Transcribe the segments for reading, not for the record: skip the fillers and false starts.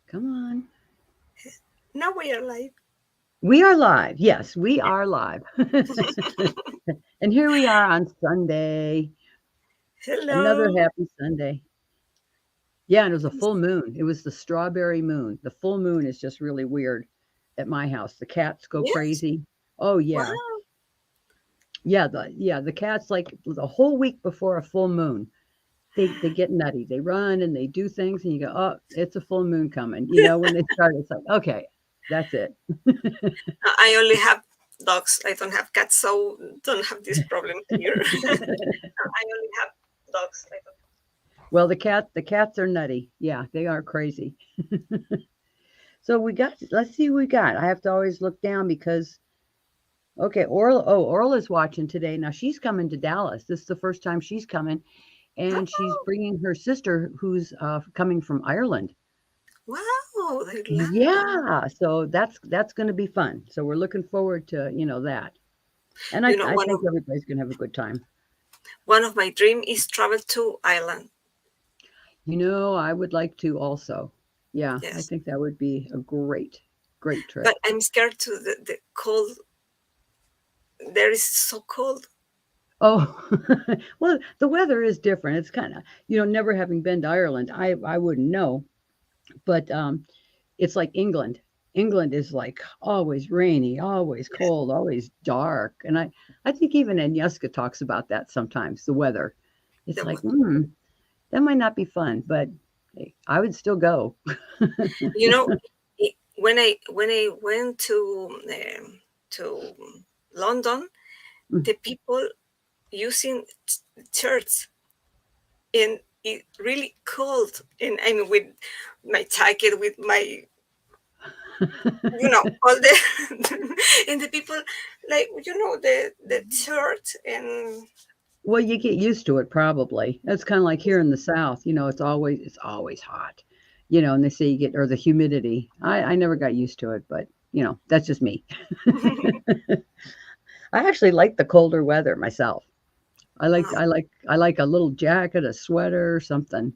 Come on. Now we are live. We are live. Yes, we are live. And here we are on Sunday. Another Hello. happy Sunday. Yeah, and it was a full moon. It was the strawberry moon. The full moon is just really weird at my house. The cats go Yes. crazy. Oh yeah. Wow. Yeah, the cats like the whole week before a full moon. They get nutty. They run and they do things and you go, "Oh, it's a full moon coming." When they start it's like, "Okay, that's it." I only have dogs. I don't have cats, so don't have this problem here. I only have dogs. I don't. Well, the cats are nutty. Yeah, they are crazy. So let's see who we got. I have to always look down because okay, Orla's watching today. Now she's coming to Dallas. This is the first time she's coming, and she's Oh, bringing her sister who's coming from Ireland. wow, Irlanda. Yeah, so that's going to be fun. So we're looking forward to that, and I You know, I one think of everybody's going to have a good time. one of my dream is travel to Ireland. I would like to also. Yeah, I Yes, think that would be a great trip. but I'm scared to the cold. There is so cold. Oh, well, the weather is different. It's kind of, never having been to Ireland, I wouldn't know, but it's like England. England is like always rainy, always Yes, cold, always dark. And I think even Agnieszka talks about that sometimes, the weather. It's the like, weather. that might not be fun, but hey, I would still go. You know, when I went to London, the people using shirts and it really cold, and I'm with my jacket, with my all the and the people like the shirt and Well, you get used to it probably. It's kind of like here in the South, it's always hot. And they say you get or the humidity. I never got used to it, but that's just me. I actually like the colder weather myself. I like a little jacket, a sweater, or something.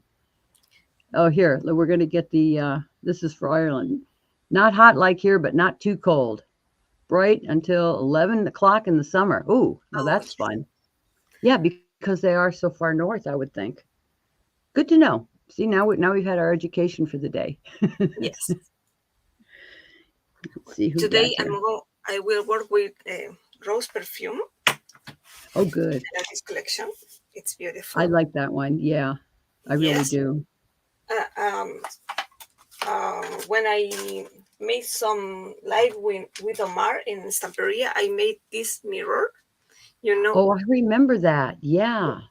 Oh, here, we're gonna get the this is for Ireland. Not hot like here, but not too cold. Bright until 11 o'clock in the summer. Ooh, now oh that's fun. Yeah, because they are so far north, I would think. Good to know. See, now we've had our education for the day. yes. Let's see who we got Today here. I will work with rose perfume. Oh, good. That is collection. It's I beautiful. like that one. Yeah, I really Yes. do. uh, um, when I made some live with Omar in Stamperia, I made this mirror. You know, Oh, I remember that. Yeah,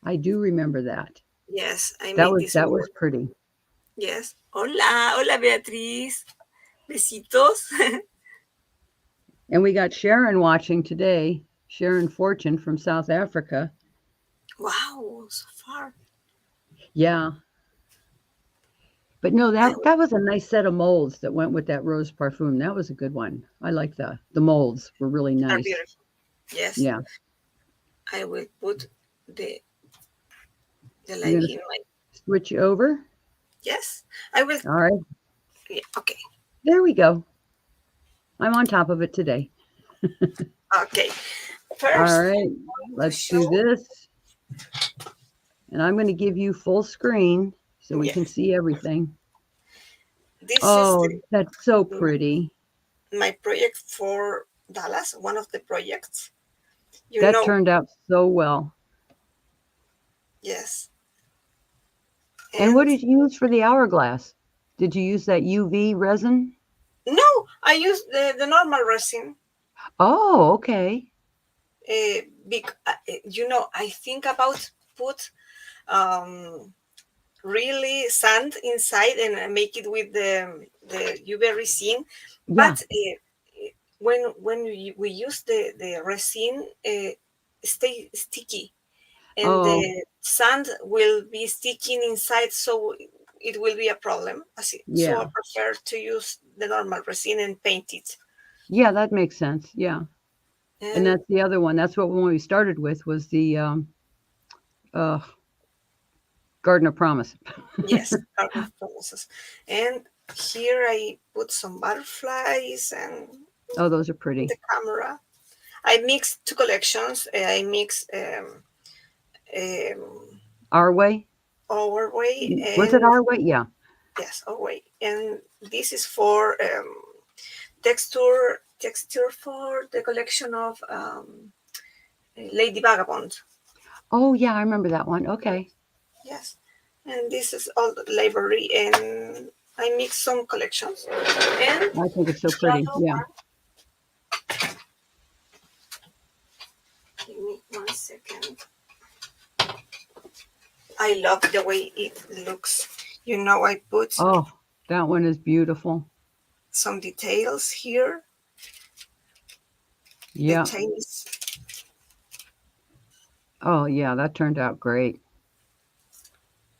I do remember that. yes, I That made was this that was mirror. pretty. Yes. Hola, hola Beatriz. Besitos. And we got Sharon watching today. Sharon Fortune from South Africa. Wow, so far. Yeah, but no, I that was a nice set of molds that went with that rose parfum. That was a good one. I like the molds were really are nice. beautiful. Yes, Yeah, I will put the you're live gonna in my. switch over. Yes, I will. All right, Yeah, okay, there we go. I'm on top of it today. okay. All First, right, I'm going to let's do show. this. And I'm going to give you full screen so we can Yes, see everything. this is Oh, that's so pretty. my project for Dallas. One of the projects. You That know, turned out so well. yes. And what And did you use for the hourglass? Did you use that UV resin? no, I use the normal resin. Oh, okay. I think about put um, really sand inside and make it with the UV resin. Yeah. But when we use the resin, stay sticky, and Oh, the sand will be sticking inside, so it will be a problem. So I yeah. prefer to use the normal resin and paint it. Yeah, that makes sense. Yeah. And And that's the other one. That's what one we started with was the uh Garden of Promise. Yes, garden promises. And here I put some butterflies and Oh, those are the pretty. camera. I mix two collections. I mix um, Our Way? our way Was it and Our Way? Yeah. yes, our way. And this is for texture for the collection of Lady Vagabond. Oh, yeah, I remember that one. Okay. Yes, and this is all the library, and I mix some collections. And I think it's so the pretty. other Yeah. one, give me 1 second. I love the way it looks. I put Oh, that one is beautiful. some details here. The Yeah. tails, Oh, yeah, that turned out great.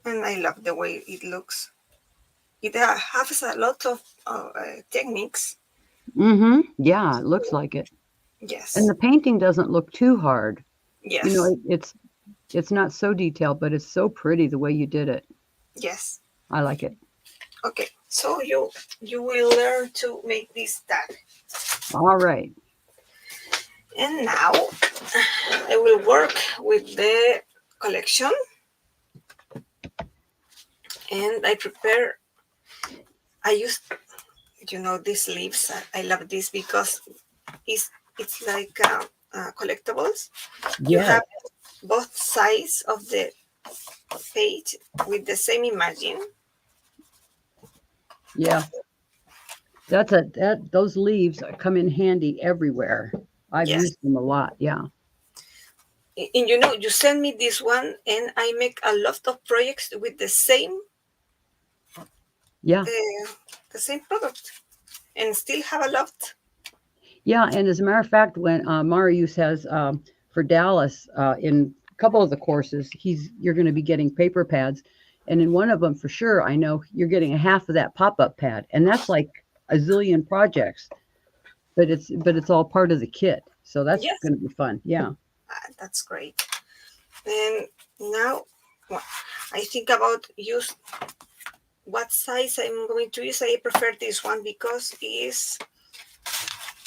and I love the way it looks. It has a lot of techniques. Mm-hmm. Yeah, it looks like it. And Yes, the painting doesn't look too hard. yes, It's not so detailed, but it's so pretty the way you did it. yes. I like it. Okay, so you will learn to make this tag, All right. and now I will work with the collection, and I prepare. I use these leaves. I love this because it's like collectibles. You Yes. have both sides of the page with the same imagine. Yeah. Those leaves come in handy everywhere. I've Yes, used them a lot. Yeah. and you send me this one, and I make a lot of projects with Yeah. uh, the same product, and still have a lot. Yeah. And as a matter of fact, when Marius has for Dallas in a couple of the courses, you're going to be getting paper pads, and in one of them for sure, I know you're getting a half of that pop-up pad, and that's like a zillion projects, but it's all part of the kit, so that's Yes, going to be fun. Yeah. that's great. And now, well, I think about use what size I'm going to use. I prefer this one because it is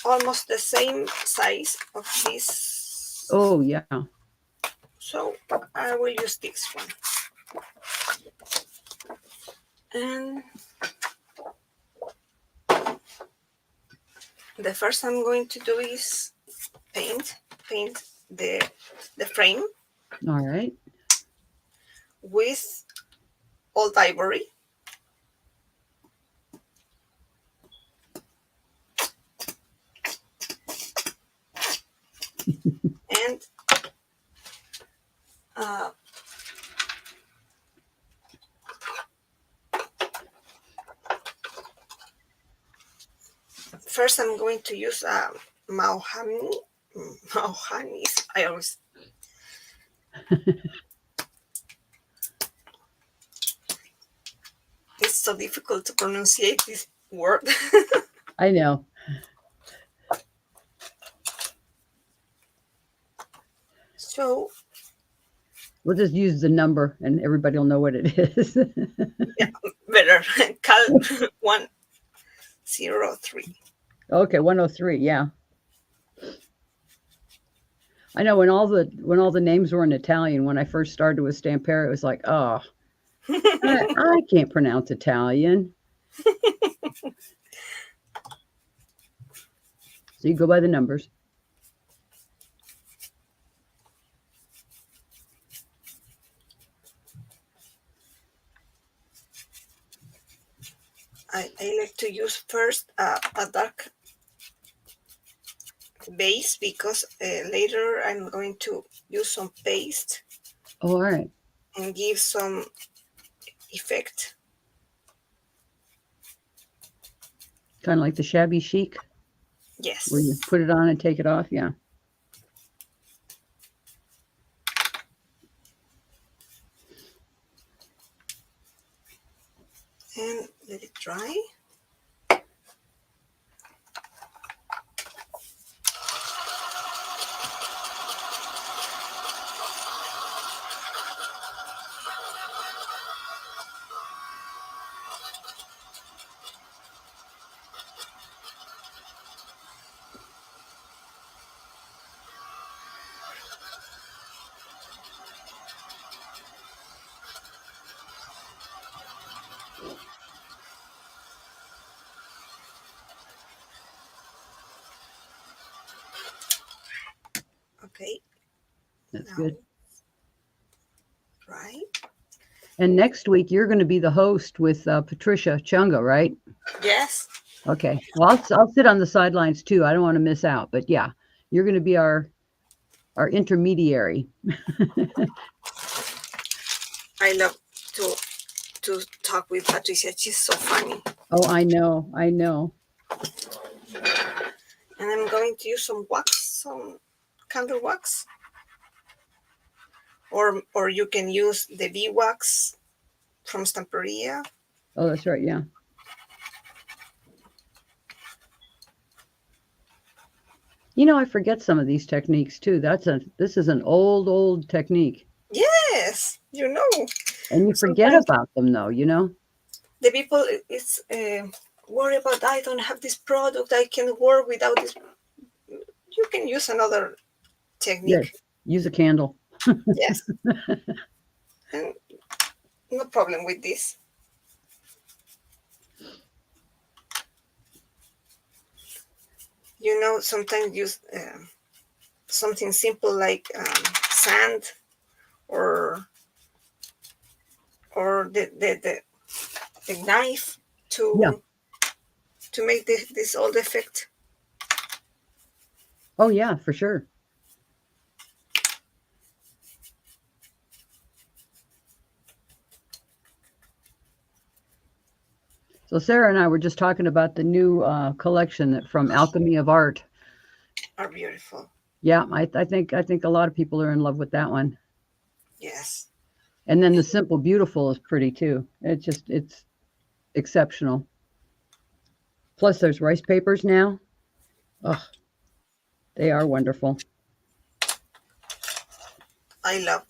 almost the same size of this. Oh yeah. So I will use this one. And the first I'm going to do is paint the frame All right. with old ivory. And uh, first I'm going to use mahogany. Mahogany. I always It's so difficult to pronounce this word. I know. So We'll just use the number, and everybody will know what it is. yeah, better cal 103. Okay, 103. Yeah. I know when all the names were in Italian when I first started with Stampera, it was like, oh, I can't pronounce Italian. So you go by the numbers. I like to use first a dark base because later I'm going to use some paste Oh, all right. and give some effect. Kind of like the shabby chic, where you Yes. put it on and take it off. Yeah. And let it dry. Okay, That's now, good. right? And next week you're going to be the host with Patricia Chunga, right? Yes, Okay. Well, I'll sit on the sidelines too. I don't want to miss out. But yeah, you're going to be our intermediary. I love to to talk with Patricia. She's so funny. Oh, I know. I know. And I'm going to use some wax, some candle wax, or you can use the bee wax from Stamperia. Oh, that's right. Yeah. I forget some of these techniques too. This is an old technique. Yes, And you forget sometimes about them though. the people is worry about I don't have this product. I can work without this. You can use another Yeah. technique. Use a candle. Yes, and no problem with this. Sometimes use something simple like sand or the knife Yeah. to make this old effect. Oh yeah, for sure. So Sarah and I were just talking about the new collection from Alchemy of Art. Are beautiful. Yeah, I think a lot of people are in love with that one. Yes. And then the Simple Beautiful is pretty too. It's exceptional. Plus there's rice papers now. Oh, they are wonderful. I love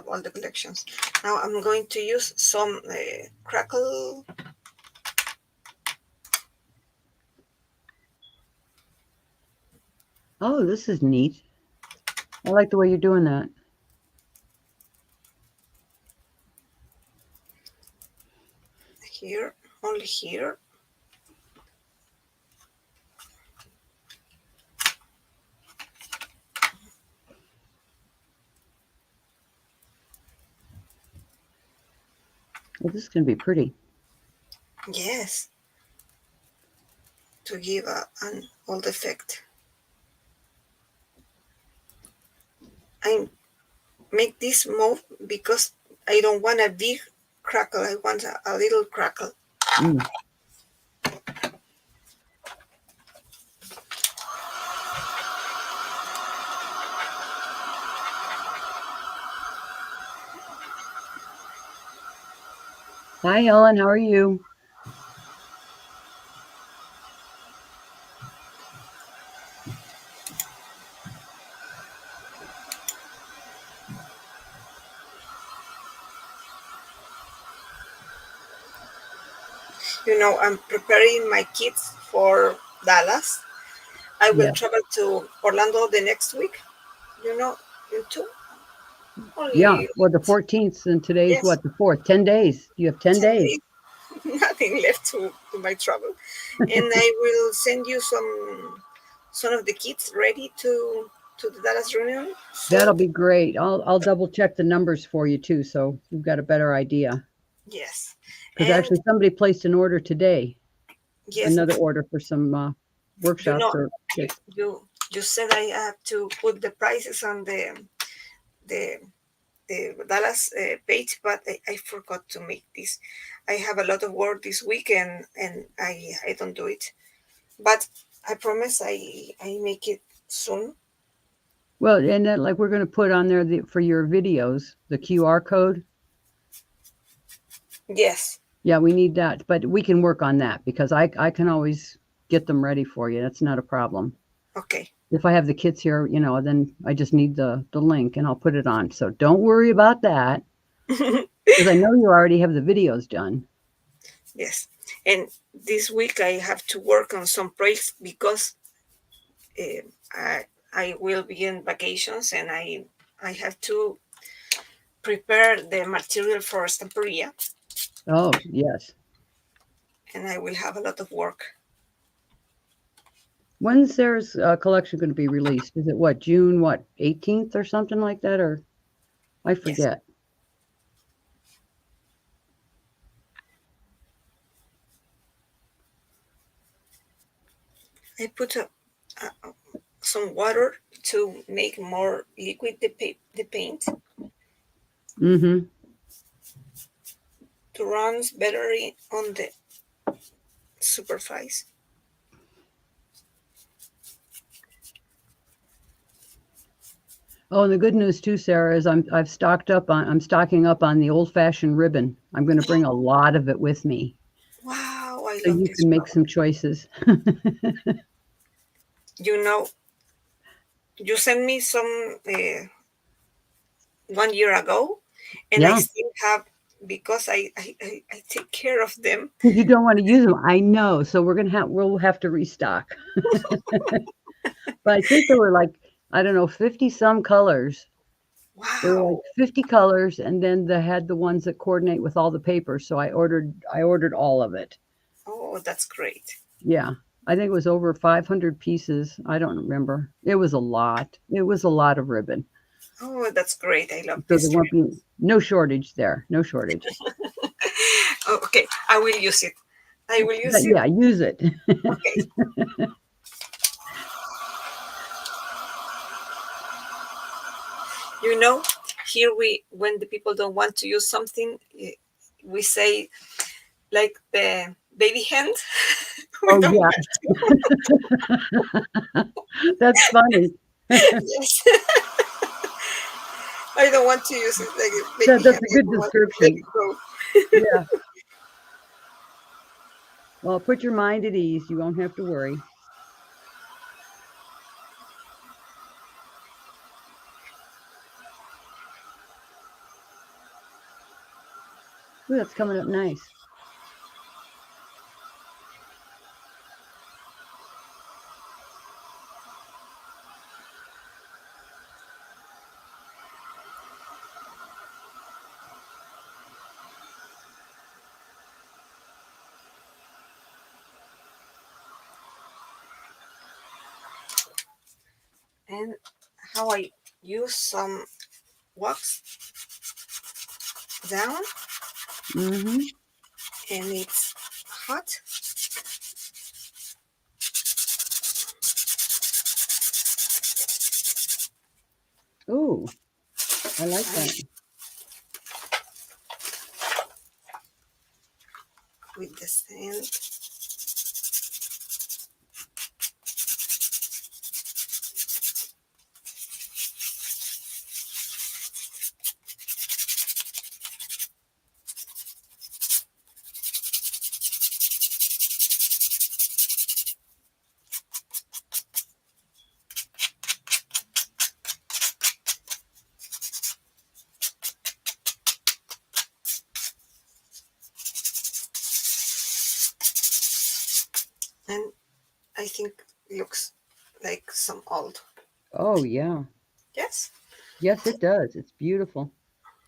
all the collections. Now I'm going to use some crackle. Oh, this is neat. I like the way you're doing that. Here, only here. Well, this is going to be pretty. Yes, to give an old effect. I make this move because I don't want a big crackle. I want a little crackle. Mm. Hi, Ellen. How are you? I'm preparing my kids for Dallas. I will Yeah. travel to Orlando the next week. In two Yeah. only. Well, the 14th and today's Yes, what, the 4th? 10 days. You have 10 10 days. days. Nothing left to my travel, and I will send you some of the kids ready to the Dallas reunion That'll soon. be great. I'll double check the numbers for you too, so you've got a better idea. Yes, Because and actually, somebody placed an order today, yes, another order for some you workshops know, or you kits. you said I have to put the prices on the the Dallas page, but I forgot to make this. I have a lot of work this week, and I don't do it. But I promise I make it soon. Well, and then like we're going to put on there for your videos the QR code. Yes. Yeah, we need that, but we can work on that because I can always get them ready for you. That's not a problem. Okay. If I have the kits here, then I just need the link and I'll put it on. So don't worry about that because I know you already have the videos done. Yes. And this week I have to work on some projects because uh, I will be in vacations, and I have to prepare the material for Stamperia, Oh, yes. and I will have a lot of work. When's Sarah's collection going to be released? Is it what, June, what, 18th or something like that? Or I Yes, forget. I put some water to make more liquid the paint Mm-hmm. to run better on the supervise. Oh, and the good news too, Sarah, is I'm stocking up on the old-fashioned ribbon. I'm going to bring a lot of it with me, Wow, I so love you this can make one. some choices. You know, you sent me some 1 year ago, and I Yeah, still have because I take care of them. you don't want to use them. I know, so we'll have to restock. But I think there were like, I don't know, 50 some colors. There were like Wow. 50 colors, and then they had the ones that coordinate with all the papers. So I ordered all of it. Oh, that's great. Yeah. I think it was over 500 pieces. I don't remember. It was a lot. It was a lot of ribbon. Oh, that's great. I love So there this won't trip. be no shortage there. No shortage. Oh, okay, I will use it. I will use But it. yeah, use it. Okay. You know, here we when the people don't want to use something, we say like the baby hand. We Oh don't yeah, want to. that's funny. Yes. I don't want to use it like a That, baby that's hand. a I good don't want to let it description. go. Yeah. Well, put your mind at ease. You won't have to worry. Ooh, that's coming up nice. And how I use some wax down, Mm-hmm. and it's hot. Ooh, I like And that. with the sand, and I think looks like some old. Oh yeah. Yes. Yes, it does. It's beautiful.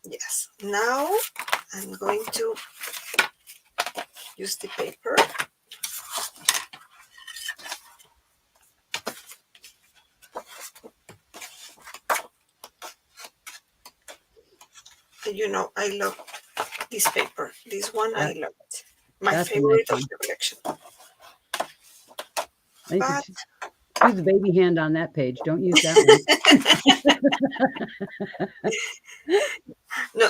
Yes. Now I'm going to use the paper. And you know, I love this paper. This one, I That love it. My that's a nice favorite of one. the collection. I think you But should use the baby hand on that page. Don't use that one. no,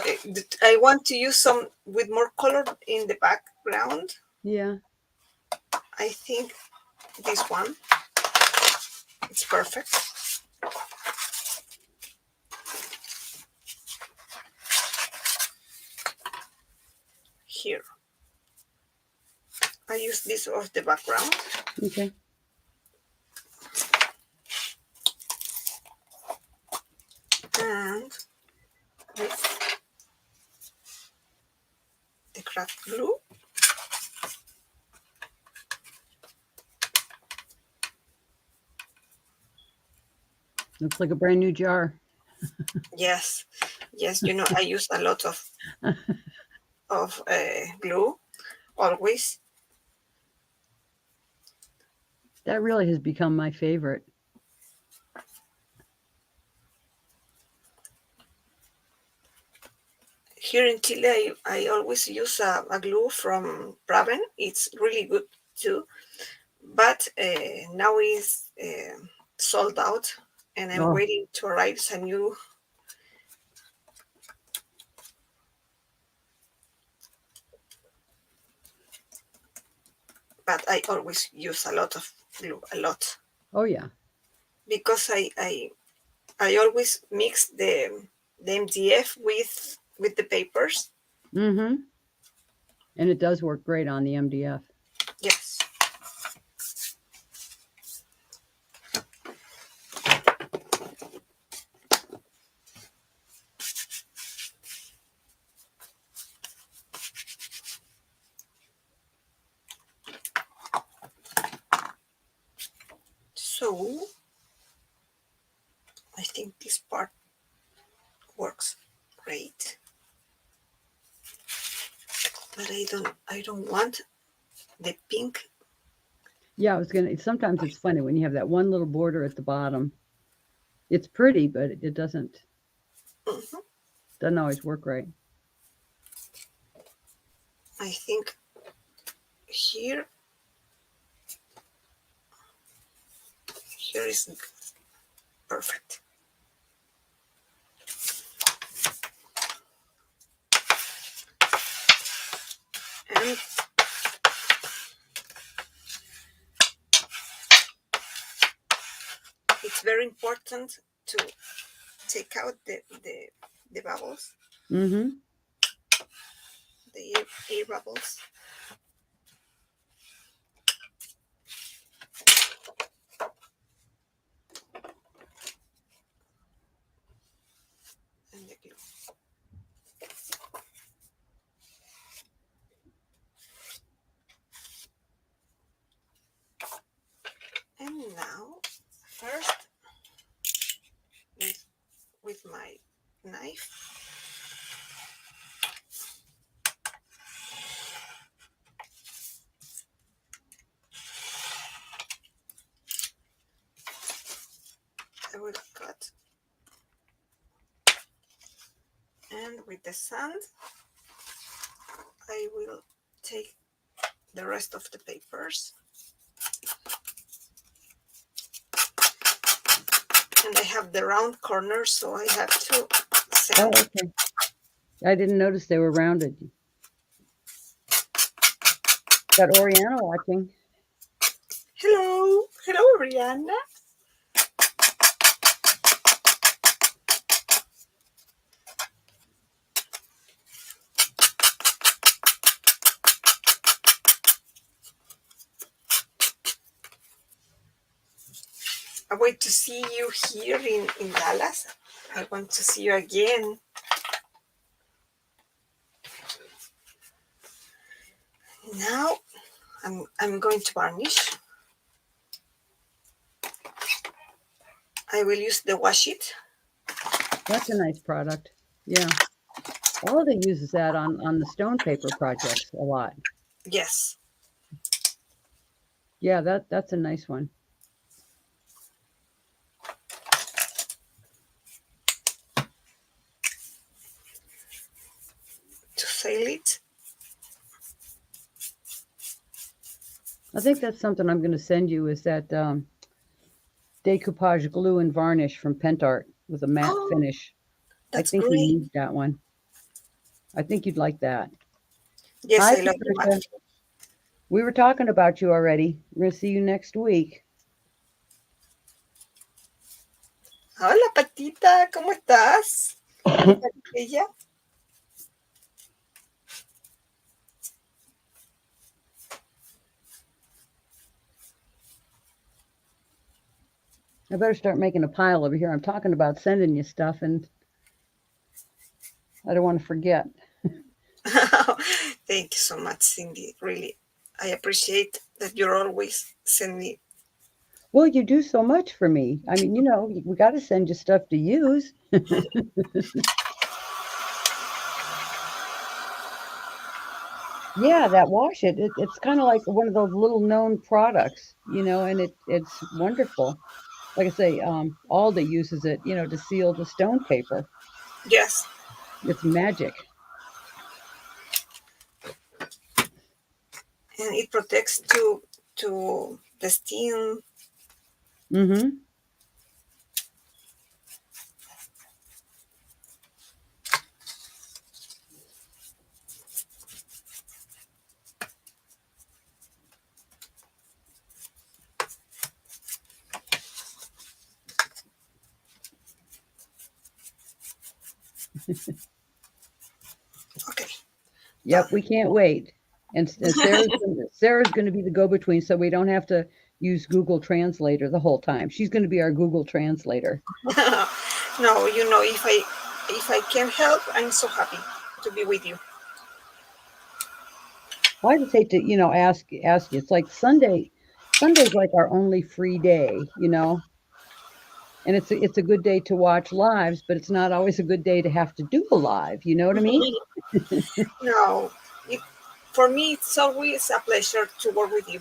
I want to use some with more color in the background. Yeah. I think this one, it's perfect. Here, I use this of the background, Okay. and with the craft glue. Looks like a brand new jar. Yes, yes, you know, I use a lot of glue always. That really has become my favorite. Here in Chile, I always use a glue from Raven. It's really good too, but now it's sold out, and I'm Oh, waiting to arrive a new. But I always use a lot of glue, a lot, oh yeah. because I always mix the MDF with the papers. Mm-hmm. And it does work great on the MDF. Yes. So I think this part works great, but I don't want the pink. Yeah, I was gonna. Sometimes it's funny when you have that one little border at the bottom. It's pretty, but it Mhm. doesn't always work right. I think here here is perfect. And it's very important to take out the bubbles, Mm-hmm. the air bubbles. And the glue. And now, first, with, with my knife, I will cut, and with the sand, I will take the rest of the papers. And I have the round corners, so I have to sand. Oh, okay. I didn't notice they were rounded. Got Oriana watching. Hello, hello, Rihanna. I wait to see you here in Dallas. I want to see you again. Now I'm going to varnish. I will use the wash it. That's a nice product. Yeah. Holiday uses that on the stone paper projects a lot. Yes, Yeah, that's a nice one. to seal it. I think that's something I'm going to send you is that decoupage glue and varnish from Pentart with a matte Oh, finish. I that's think you great. need that one. I think you'd like that. Yes, Hi, I love the Patricia. matte. We were talking about you already. We're going to see you next week. Hola, Patita, ¿cómo estás? ¿Qué tal ella? I better start making a pile over here. I'm talking about sending you stuff, and I don't want to forget. Thank you so much, Cindy. Really, I appreciate that you're always send me. Well, you do so much for me. I mean, we got to send you stuff to use. Yeah, that wash it's kind of like one of those little known products, and it's wonderful. Like I say, Alda uses it, to seal the stone paper. Yes, It's magic. and it protects to the skin. Mm-hmm. Okay, Yep, done. we can't wait. And Sarah's going to be the go-between, so we don't have to use Google Translator the whole time. She's going to be our Google Translator. No, if I can help, I'm so happy to be with you. Well, I just hate to, ask you. It's like Sunday's like our only free day. And it's a good day to watch lives, but it's not always a good day to have to do a live. You know what I mean? No, it, for me, it's always a pleasure to work with you.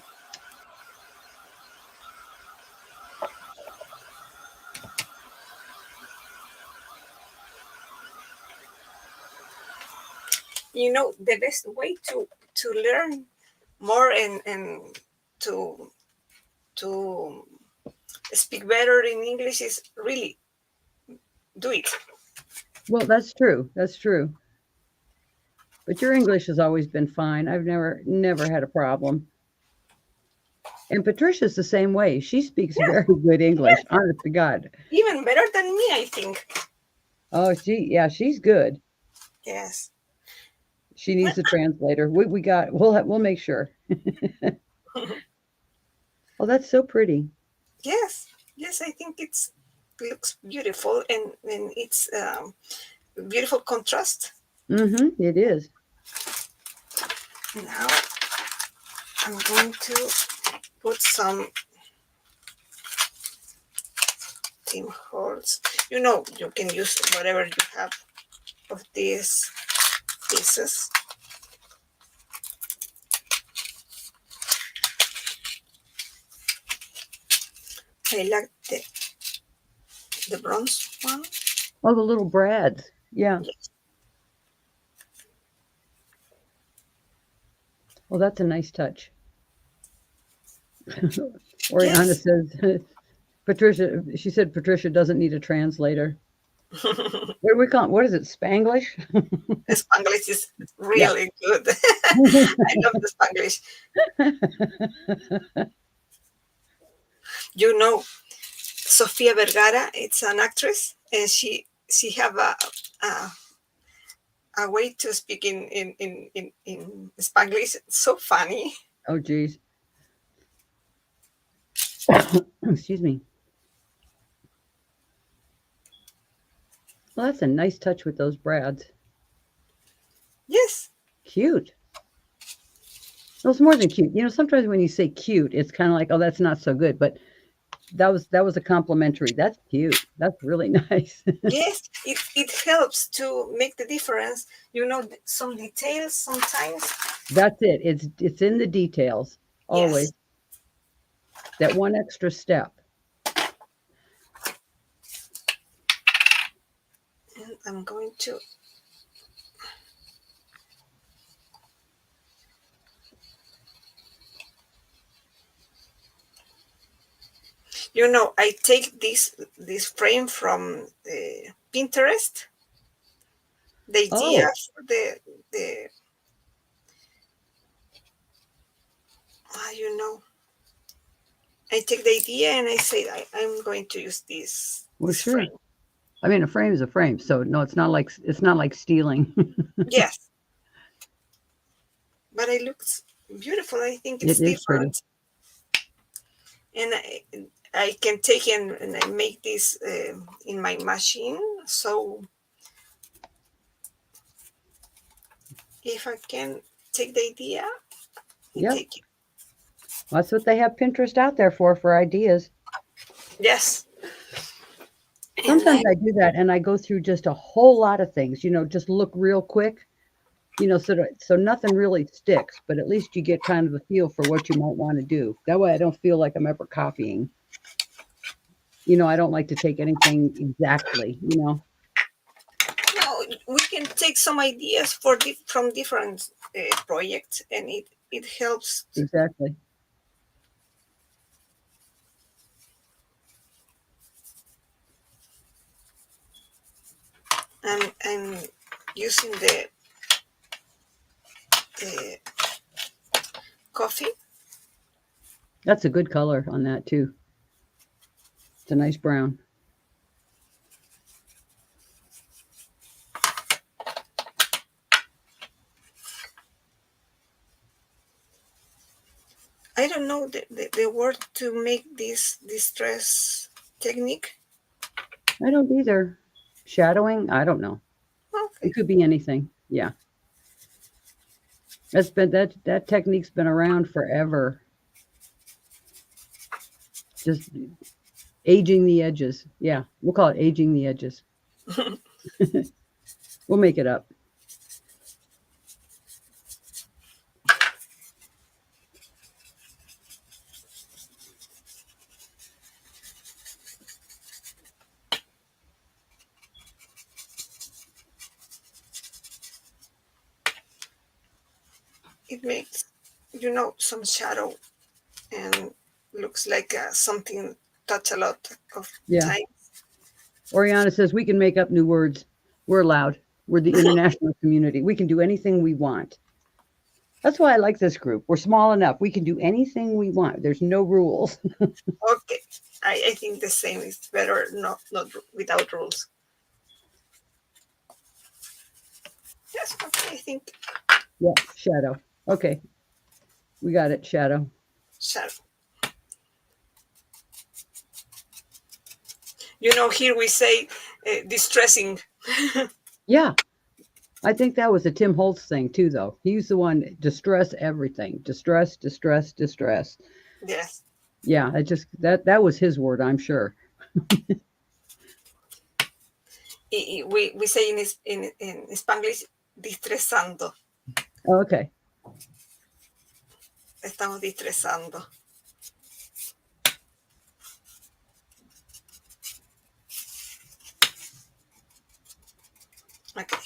The best way to learn more and to to speak better in English is really do it. Well, that's true. That's true. But your English has always been fine. I've never had a problem. And Patricia's the same way. She speaks Yes, very good English, yes, honest to God. even better than me, I think. Oh, yeah, she's good. Yes. She needs a translator. We'll make sure. Oh, that's so pretty. Yes, yes, I think it looks beautiful and it's beautiful contrast. Mm-hmm. It is. Now I'm going to put some team holes. You can use whatever you have of these pieces. I like the bronze one. Oh, the little brads. Yeah. Yes. Well, that's a nice touch. Oriana Yes. says Patricia. She said Patricia doesn't need a translator. What do we call it? What is it? Spanglish? Spanglish is Yeah. really good. I love the Spanglish. You know, Sofia Vergara, it's an actress, and she have a, a way to speak in Spanglish. It's so funny. Oh, geez. Excuse me. Well, that's a nice touch with those brads. Yes, Cute. Well, it's more than cute. Sometimes when you say cute, it's kind of like, oh, that's not so good. But that was a complimentary. That's cute. That's really nice. yes, it helps to make the difference. Some details sometimes. That's it. It's in the details always. Yes, That one extra step. and I'm going to. I take this frame from Pinterest. The idea Oh, for the you know I take the idea and I say I'm going to use this well, this sure. frame. I mean, a frame is a frame, so no, it's not like stealing. Yes, but it looks beautiful. I think It it's is pretty. different, and I can take and I make this in my machine. So if I can take the idea, I Yep. take it. That's what they have Pinterest out there for ideas. Yes, and Sometimes I do that and I go through just a whole lot of things, just look real quick. So nothing really sticks, but at least you get kind of a feel for what you might want to do. That way I don't feel like I'm ever copying. I don't like to take anything exactly. No, we can take some ideas from different projects, and it helps. Exactly. And using the coffee. That's a good color on that too. It's a nice brown. I don't know the word to make this distress technique. I don't either. Shadowing? I don't know. It Okay. could be anything. Yeah. That technique's been around forever. Just aging the edges. Yeah, we'll call it aging the edges. We'll make it up. It makes some shadow, and looks like something touch a lot of Yeah. time. Oriana says we can make up new words. We're allowed. We're the international community. We can do anything we want. That's why I like this group. We're small enough. We can do anything we want. There's no rules. Okay, I think the same is better, not without rules. Yes, okay, I think Yeah, shadow. Okay, we got it, shadow. shadow. Here we say distressing. Yeah, I think that was a Tim Holtz thing too, though. He's the one distress everything. Distress, distress, distress. Yes. Yeah, it just that was his word, I'm sure. We say in Spanglish distresando. Okay. Estamos distresando. Okay.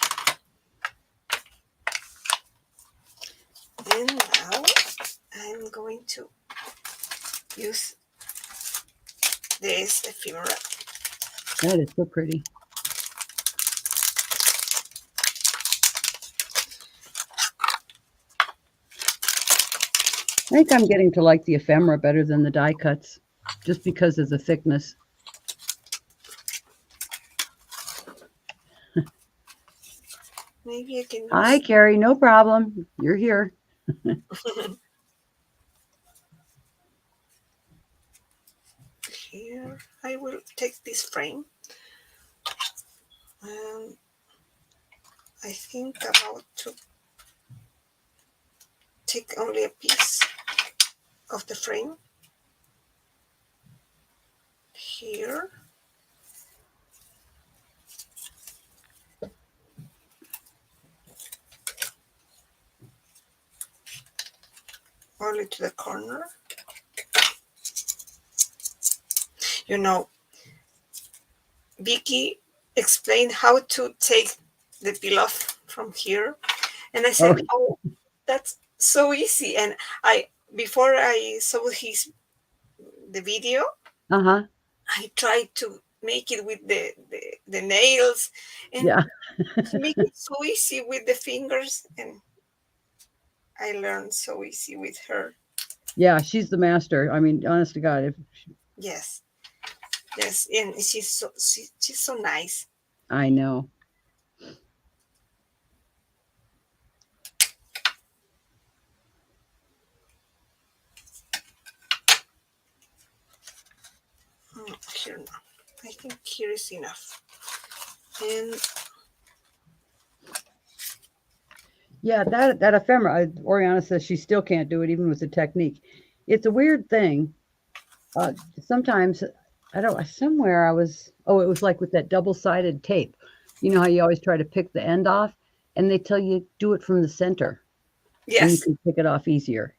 And now I'm going to use this ephemera. That is so pretty. I think I'm getting to like the ephemera better than the die cuts, just because of the thickness. Maybe I can Hi, use Carrie. No problem. You're here. here. I will take this frame, and I think about to take only a piece of the frame here. Only to the corner. You know, Vicky explained how to take the peel off from here, and I said, Okay. "Oh, that's so easy." And I before I saw the video, Uh-huh. I tried to make it with the nails, and Yeah. she make it so easy with the fingers, and I learned so easy with her. Yeah, she's the master. I mean, honest to God, if Yes, yes, and she's so nice. I know. Here now, I think here is enough, and Yeah, that ephemera. Oriana says she still can't do it even with the technique. It's a weird thing. Sometimes I don't. Somewhere I was. Oh, it was like with that double-sided tape. You know how you always try to pick the end off. and they tell you do it from the center, and you Yes. can pick it off easier.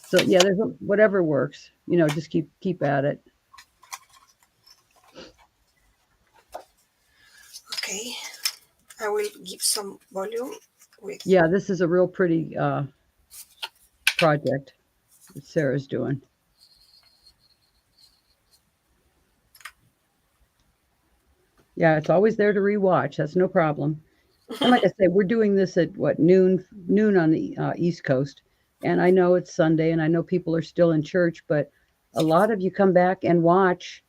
So yeah, whatever works. Just keep at it. Okay. I will give some volume with. Yeah, this is a real pretty project that Sarah's doing. Yeah, it's always there to rewatch. That's no problem. And like I said, we're doing this at what noon on the East Coast, and I know it's Sunday, and I know people are still in church, but a lot of you come back and watch.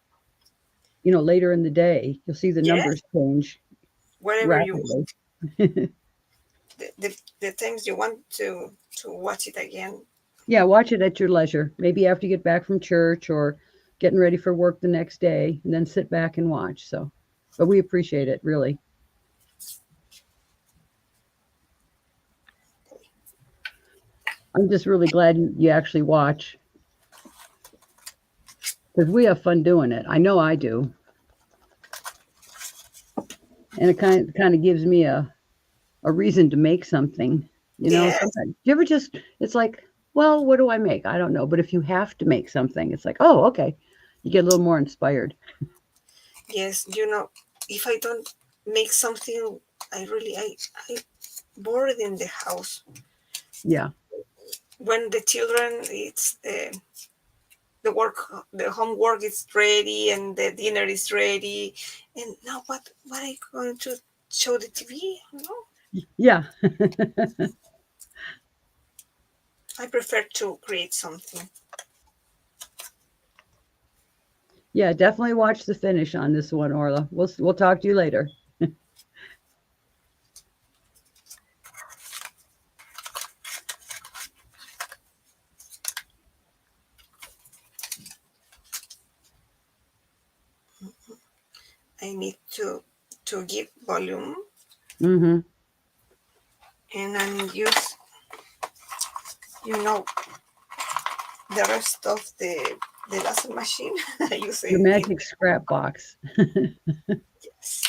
Later in the day, you'll see the Yes. numbers change Wherever you rapidly. want. The things you want to watch it again. Yeah, watch it at your leisure. Maybe after you get back from church or getting ready for work the next day, and then sit back and watch. So, but we appreciate it, really. I'm just really glad you actually watch because we have fun doing it. I know I do, and it kind of gives me a reason to make something. Yes. Sometimes do you ever just it's like, well, what do I make? I don't know, but if you have to make something, it's like, oh, okay, you get a little more inspired. Yes. If I don't make something, I bored in the house. Yeah, When the children, it's the work, the homework is ready, and the dinner is ready, and now what are you going to show the TV? No, yeah, I prefer to create something. yeah. Definitely watch the finish on this one, Orla. We'll talk to you later. I need to give volume, Mm-hmm. and I use you know the rest of the laser machine. I use Your it in, magic scrap box. yes,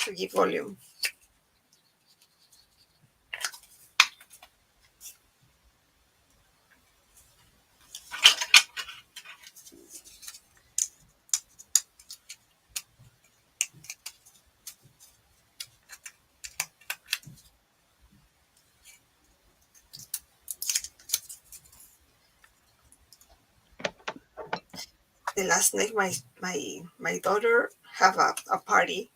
to give volume. The last night, my daughter have a party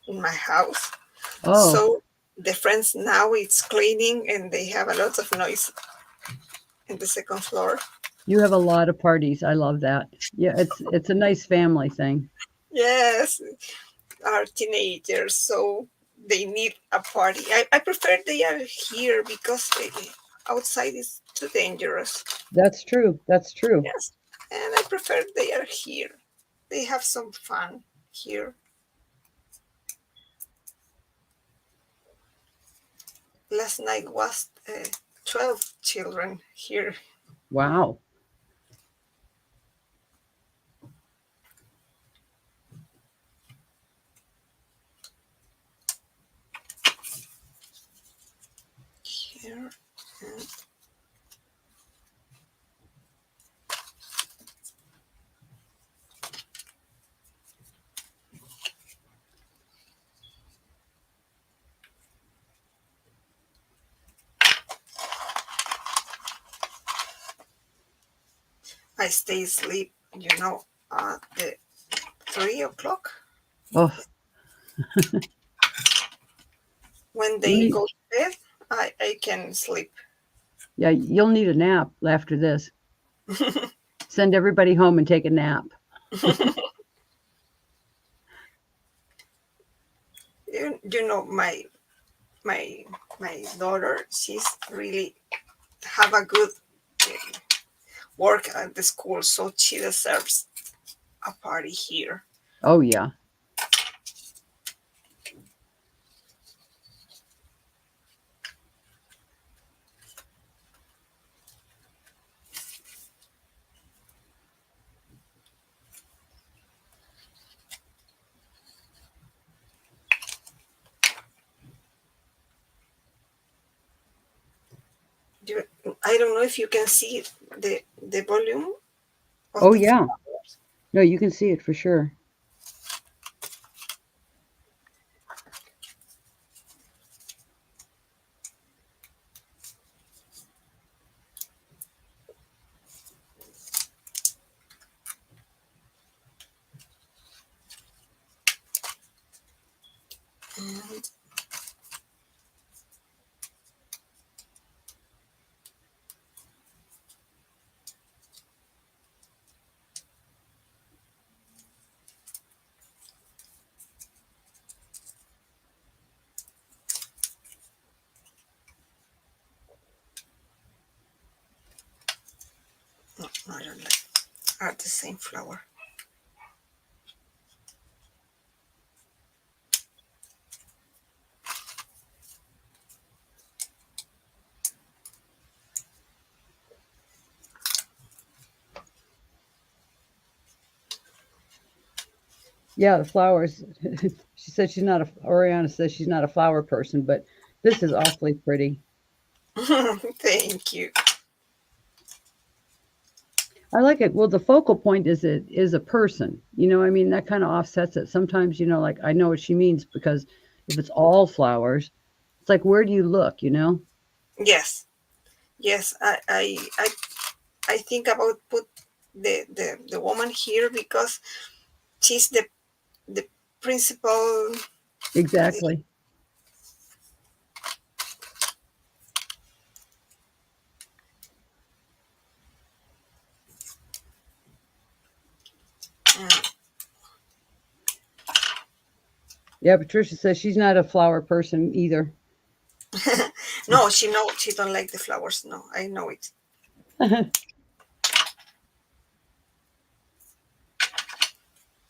in my house. Oh, So the friends now it's cleaning, and they have a lot of noise in the second floor. you have a lot of parties. I love that. Yeah, it's a nice family thing. Yes, are teenagers, so they need a party. I prefer they are here because outside is too dangerous. That's true. That's true. Yes, and I prefer they are here. They have some fun here. Last night was 12 children here. Wow. Here, and I stay asleep, at the 3 o'clock. Oh, When you they need go to bed, I can sleep. yeah, you'll need a nap after this. Send everybody home and take a nap. My my daughter, she's really have a good uh, work at the school, so she deserves a party here. Oh yeah. You, I don't know if you can see the volume of Oh, the yeah. flowers. No, you can see it for sure. And no, I don't like. Are the same flower. Yeah, the flowers. She said she's not a, Oriana says she's not a flower person, but this is awfully pretty. Thank you. I like it. Well, the focal point is a person. I mean, that kind of offsets it. Sometimes, like I know what she means because if it's all flowers, it's like where do you look, Yes, yes. I think about put the woman here because she's the principal. Exactly. Mm. Yeah, Patricia says she's not a flower person either. No, she don't like the flowers. No, I know it.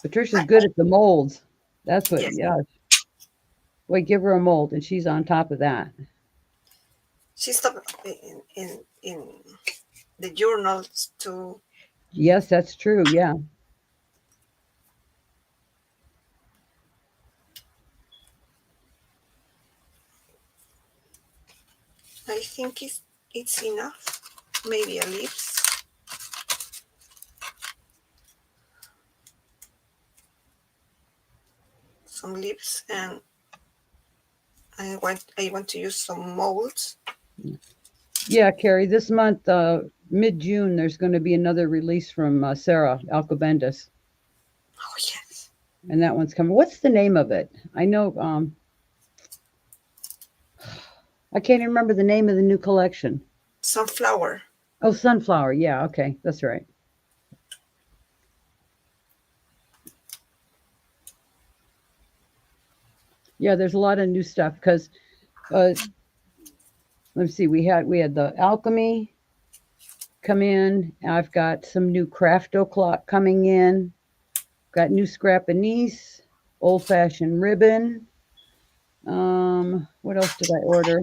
Patricia's good at the molds. That's what, Yes, yeah. Wait, give her a mold and she's on top of that. she stopped in the journals too. Yes, that's true. Yeah. I think it's enough. Maybe a lips, some lips, and I want to use some molds. Yeah, Carrie, this month, mid-June, there's going to be another release from Sara Alcobendis, Oh yes, and that one's coming. What's the name of it? I know, I can't even remember the name of the new collection. sunflower. Oh, Sunflower. Yeah, okay, that's right. Yeah, there's a lot of new stuff because let's see, we had the Alchemy come in. I've got some new Crafto clock coming in. Got new scrap anise, old fashioned ribbon. What else did I order?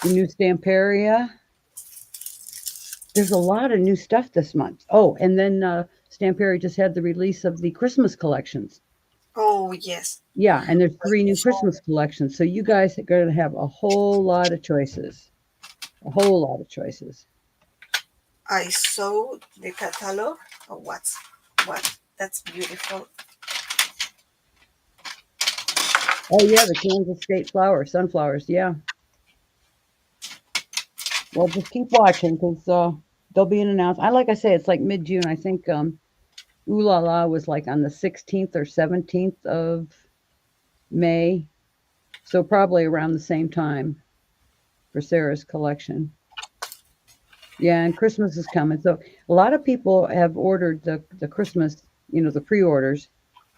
The new Stamperia. There's a lot of new stuff this month. Oh, and then Stamperia just had the release of the Christmas collections. Oh yes, Yeah, and there's I three new saw Christmas collections. So you guys are going to have a whole lot of choices. A whole lot of choices. I saw the catalog. Oh, what? That's beautiful. Oh yeah, the Kansas State flowers, sunflowers. Yeah. Well, just keep watching because there'll be an announcement. Like I say, it's like mid-June. I think Ooh La La was like on the 16th or 17th of May. So probably around the same time for Sarah's collection. Yeah, and Christmas is coming. So a lot of people have ordered the Christmas, the pre-orders.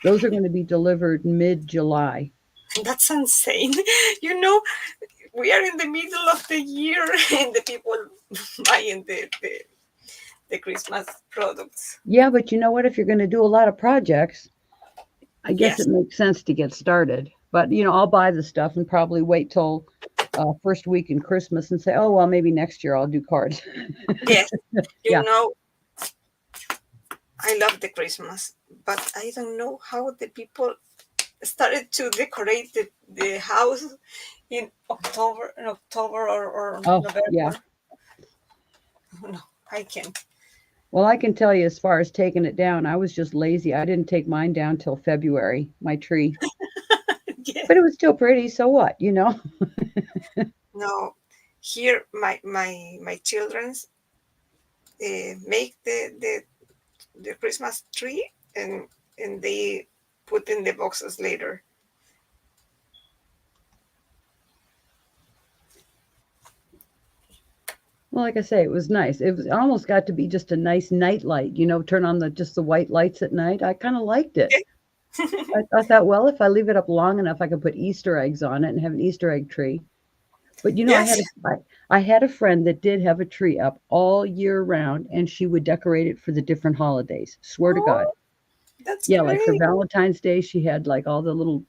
Those are going to be delivered mid-July. That's insane. You know, we are in the middle of the year and the people buying the Christmas products. Yeah, but you know what? If you're going to do a lot of projects, I guess it Yes, makes sense to get started. But I'll buy the stuff and probably wait till first week in Christmas and say, oh well, maybe next year I'll do cards. yes. You Yeah. know, I love the Christmas, but I don't know how the people started to decorate the house in October or Oh, yeah. November. No, I can't. Well, I can tell you as far as taking it down, I was just lazy. I didn't take mine down till February, my tree. Yeah. But it was still pretty, so what, you know? No, here my children's make the Christmas tree and they put in the boxes later. Well, like I say, it was nice. It almost got to be just a nice night light, you know, turn on the just the white lights at night. I kind of liked it. I thought, well, if I leave it up long enough, I could put Easter eggs on it and have an Easter egg tree. But you know, Yes. I had a friend that did have a tree up all year round, and she would decorate it for the different holidays. Swear to God. Oh, that's Yeah, like for great. Valentine's Day, she had like all the little,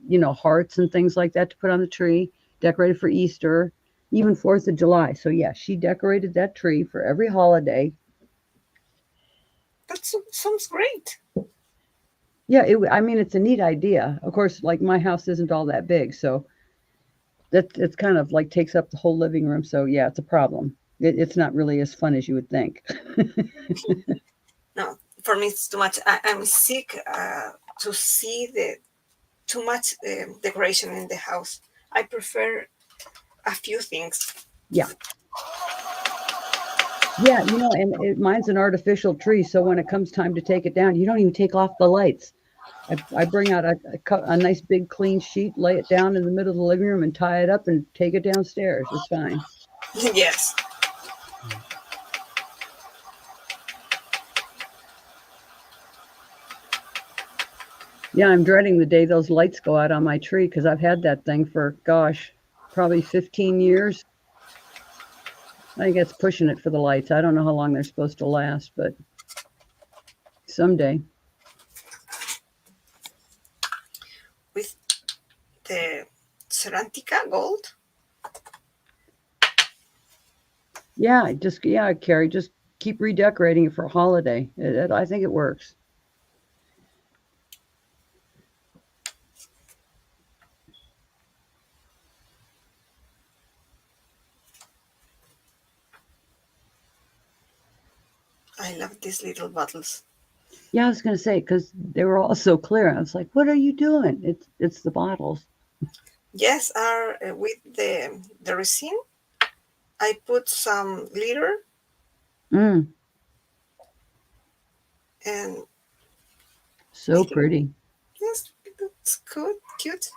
you know, hearts and things like that to put on the tree, decorated for Easter, even 4th of July. So, yeah, she decorated that tree for every holiday. That sounds great. Yeah, I mean, it's a neat idea. Of course, like my house isn't all that big, so it's kind of like takes up the whole living room. So, yeah, it's a problem. It's not really as fun as you would think. No, for me it's too much. I'm sick to see the too much decoration in the house. I prefer a few things. Yeah. Yeah, you know, and mine's an artificial tree, so when it comes time to take it down, you don't even take off the lights. I bring out a nice big clean sheet, lay it down in the middle of the living room, and tie it up and take it downstairs. It's fine. Yes. Yeah, I'm dreading the day those lights go out on my tree because I've had that thing for, gosh, probably 15 years. I think it's pushing it for the lights. I don't know how long they're supposed to last, but someday. With the Cerantica gold. Yeah, yeah, Carrie, just keep redecorating it for a holiday. I think it works. I love these little bottles. Yeah, I was gonna say because they were all so clear. I was like, "What are you doing?" It's the bottles. Yes, are with the resin. I put some glitter Mm, and I so think pretty. yes, it's good, cute.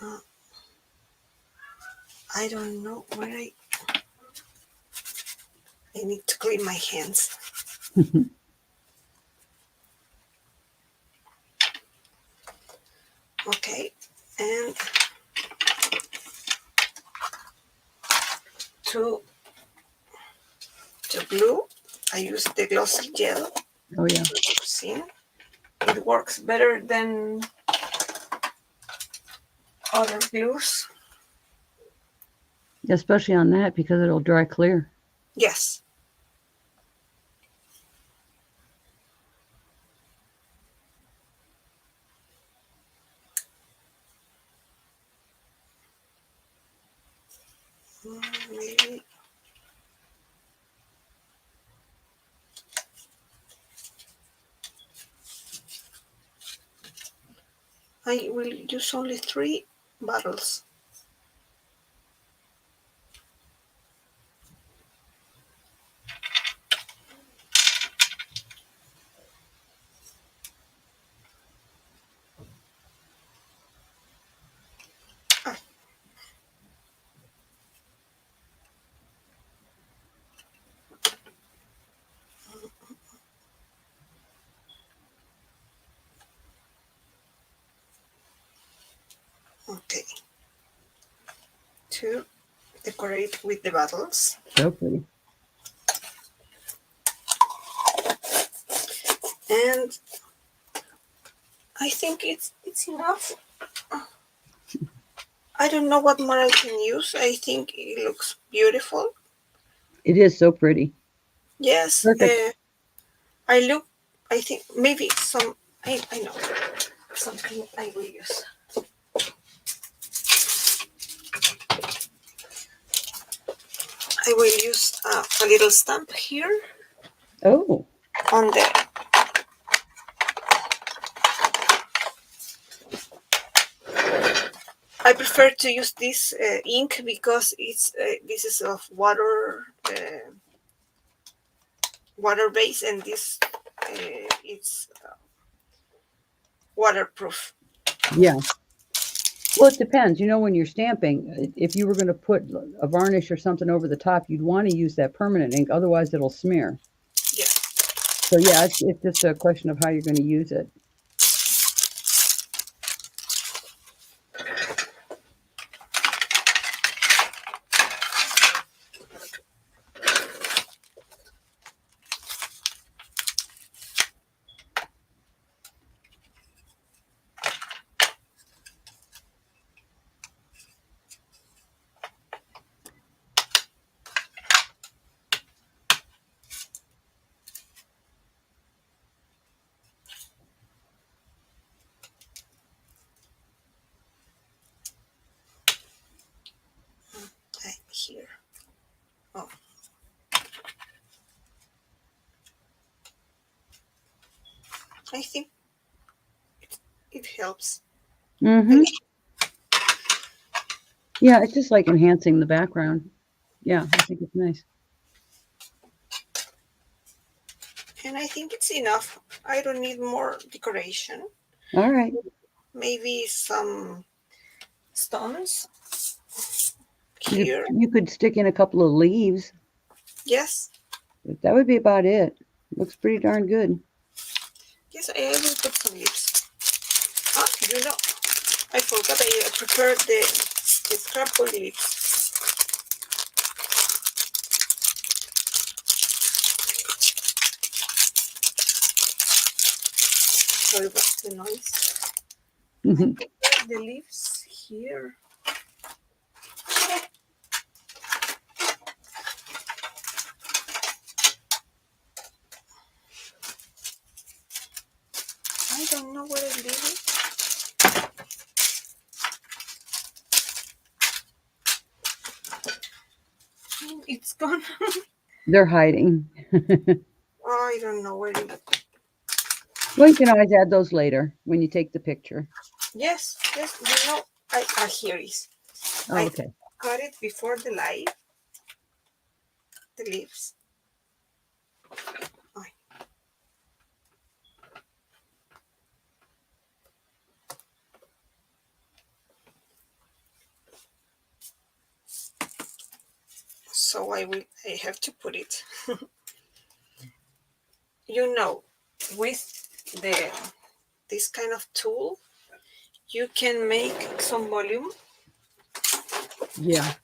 Uh, I don't know where I need to clean my hands. Okay, and to glue, I use the glossy gel Oh yeah, resin. It works better than other glues. especially on that because it'll dry clear. Yes. Maybe I will use only 3 bottles. Ah, okay. To decorate with the bottles. So pretty. And I think it's enough. I don't know what more I can use. I think it looks beautiful. It is so pretty. Yes, Perfect. I look. I think maybe some. I know something I will use. I will use a little stamp here Oh, on the. I prefer to use this ink because it's this is of water base, and this it's waterproof. yeah. Well, it depends. When you're stamping, if you were going to put a varnish or something over the top, you'd want to use that permanent ink. Otherwise, it'll smear. Yeah. So, yeah, it's just a question of how you're going to use it. Here. Oh, I think it helps. Mm-hmm. Yeah, it's just like enhancing the background. Yeah, I think it's nice. And I think it's enough. I don't need more decoration. All right. Maybe some stones You here. you could stick in a couple of leaves. Yes. That would be about it. Looks pretty darn good. Yes, I will put some leaves. Ah, I forgot I prepared the scrapbook leaves. Sorry about the noise. I prepared the leaves here. I don't know where the leaf is. It's gone. They're hiding. Oh, I don't know where it is. Well, you can always add those later when you take the picture. Yes, here it is. Oh, I okay. cut it before the light, the leaves. Oh. So I have to put it. you know, with this kind of tool, you can make some volume Yeah.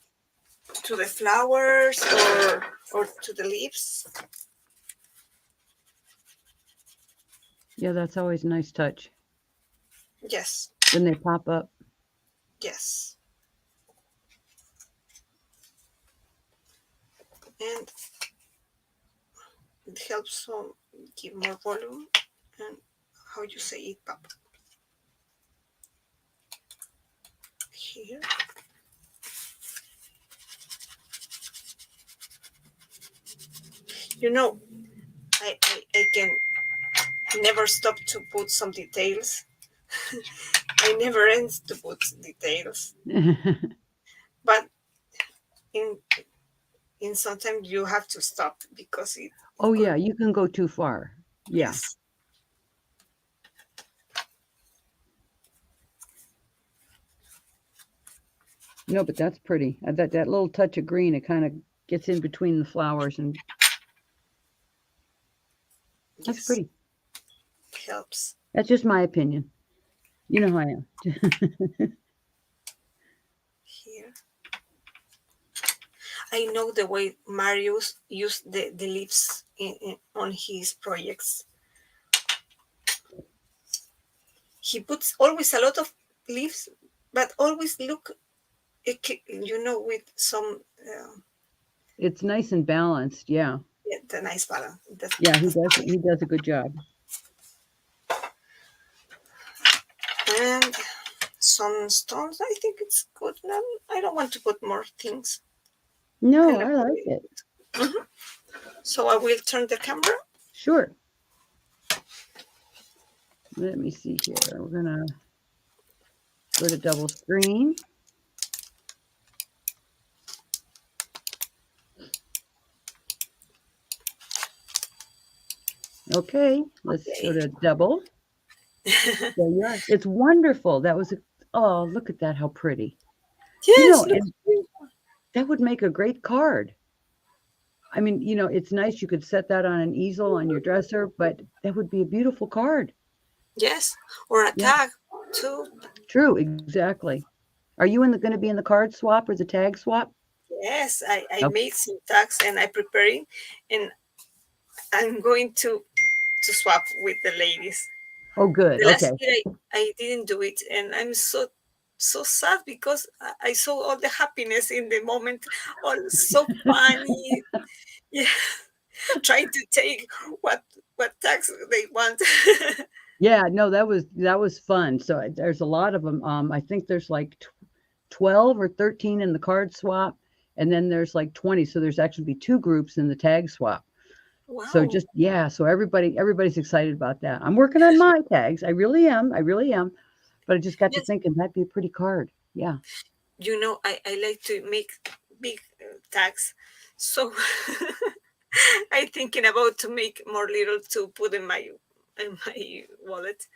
to the flowers or to the leaves. Yeah, that's always a nice touch Yes, when they pop up. yes. And it helps give more volume and how you say it, pop here. You know, I can never stop to put some details. I never end to put details, but in sometimes you have to stop because it Oh, could. yeah, you can go too far. Yeah. Yes, No, but that's pretty. That little touch of green, it kind of gets in between the flowers, and that's yes, pretty. helps That's just my opinion. You know how I am. here. I know the way Marius used the leaves on his projects. He puts always a lot of leaves, but always look, with some. It's nice and balanced. Yeah. Yeah, the nice balance. Yeah, he does. He does a good job. And some stones. I think it's good. No, I don't want to put more things. No, And I like it. Mhm. So I will turn the camera. Sure. Let me see here. We're gonna go to double screen. Okay, let's go Okay. to double. There you are. It's wonderful. That was a, oh, look at that, how pretty. You know, Yes, look. and that would make a great card. I mean, it's nice you could set that on an easel on your dresser, but that would be a beautiful card. Yes, or a Yeah, tag too. true, exactly. Are you in the going to be in the card swap or the tag swap? Yes, I Okay. made some tags and I preparing, and I'm going to swap with the ladies. Oh, good. The last Okay. year I didn't do it, and I'm so sad because I saw all the happiness in the moment, all so funny. Yeah, trying to take what tax they want. Yeah, no, that was fun. So there's a lot of them. I think there's like 12 or 13 in the card swap, and then there's like 20. So there's actually be two groups in the tag swap. So Wow. just yeah, so everybody's excited about that. I'm working on my tags. I really am. I really am. But I just got to Yes, thinking that'd be a pretty card. Yeah. I like to make big tags, so I'm thinking about to make more little to put in my wallet.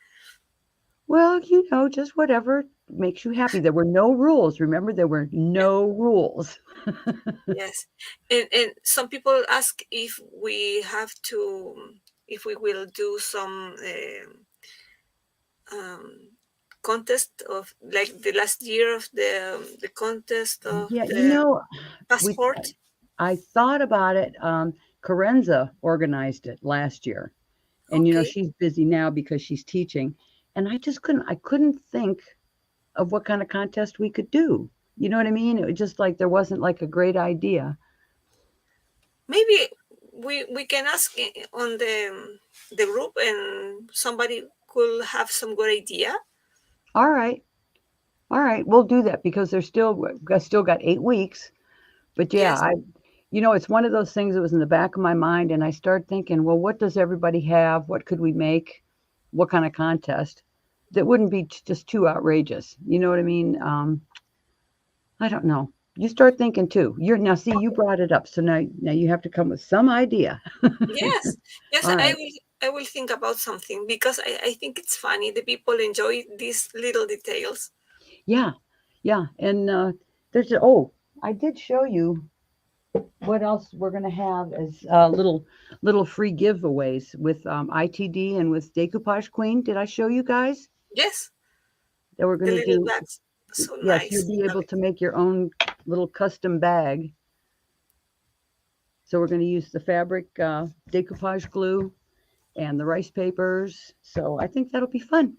Well, just whatever makes you happy. There were no rules. Remember, there were Yes, no rules. yes. And some people ask if we have to, if we will do some um, contest of like the last year of the contest of Yeah, the we passport. I thought about it. Carenza organized it last year, and Okay, she's busy now because she's teaching. And I couldn't think of what kind of contest we could do. You know what I mean? It was just like there wasn't like a great idea. maybe we can ask on the group, and somebody could have some good idea. All right, all right, we'll do that because I still got 8 weeks. But yeah, Yes, it's one of those things that was in the back of my mind, and I started thinking, well, what does everybody have? What could we make? What kind of contest that wouldn't be just too outrageous? You know what I mean? I don't know. You start thinking too. You're now see you brought it up, so now you have to come with some idea. yes, yes. All I right. will. I will think about something because I think it's funny. The people enjoy these little details. Yeah, yeah. And oh, I did show you what else we're gonna have as little free giveaways with ITD and with Decoupage Queen. Did I show you guys Yes, that we're the gonna little do? bags, so Yes, you'll nice. be able to make your own little custom bag. So we're going to use the fabric decoupage glue and the rice papers. So I think that'll be fun.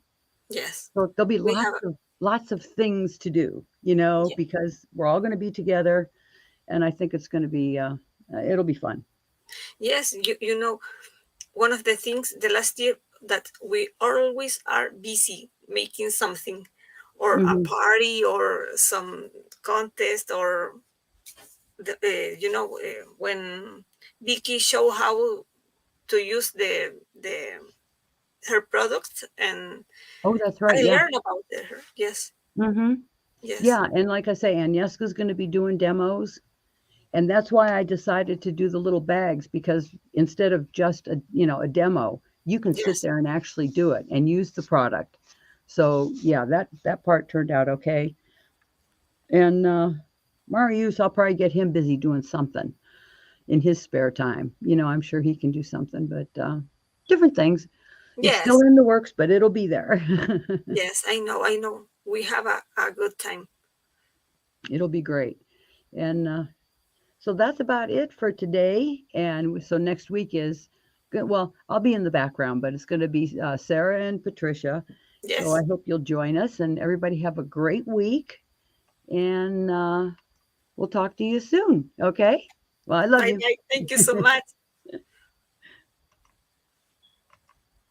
Yes, So there'll be we have. lots of things to do, Yeah. because we're all going to be together, and I think it's going to be it'll be fun. Yes, one of the things the last year that we always are busy making something, or a Hmm. party, or some contest, or when Vicky show how to use the her product, and Oh, that's right. I Yeah. learned about her. Yes, Hmm. yes, Yeah, and like I say, Agnieszka's going to be doing demos. And that's why I decided to do the little bags because instead of just a demo, you can sit yes, there and actually do it and use the product. So yeah, that part turned out okay. And Marius, I'll probably get him busy doing something in his spare time. I'm sure he can do something, but different things. It's still yes, in the works, but it'll be there. yes. I know. We have a good time. It'll be great. And so that's about it for today. And so next week is good. Well, I'll be in the background, but it's going to be Sarah and Patricia. So I Yes. hope you'll join us and everybody have a great week. And we'll talk to you soon. Okay. Well, I love Bye you. bye. Thank you so much.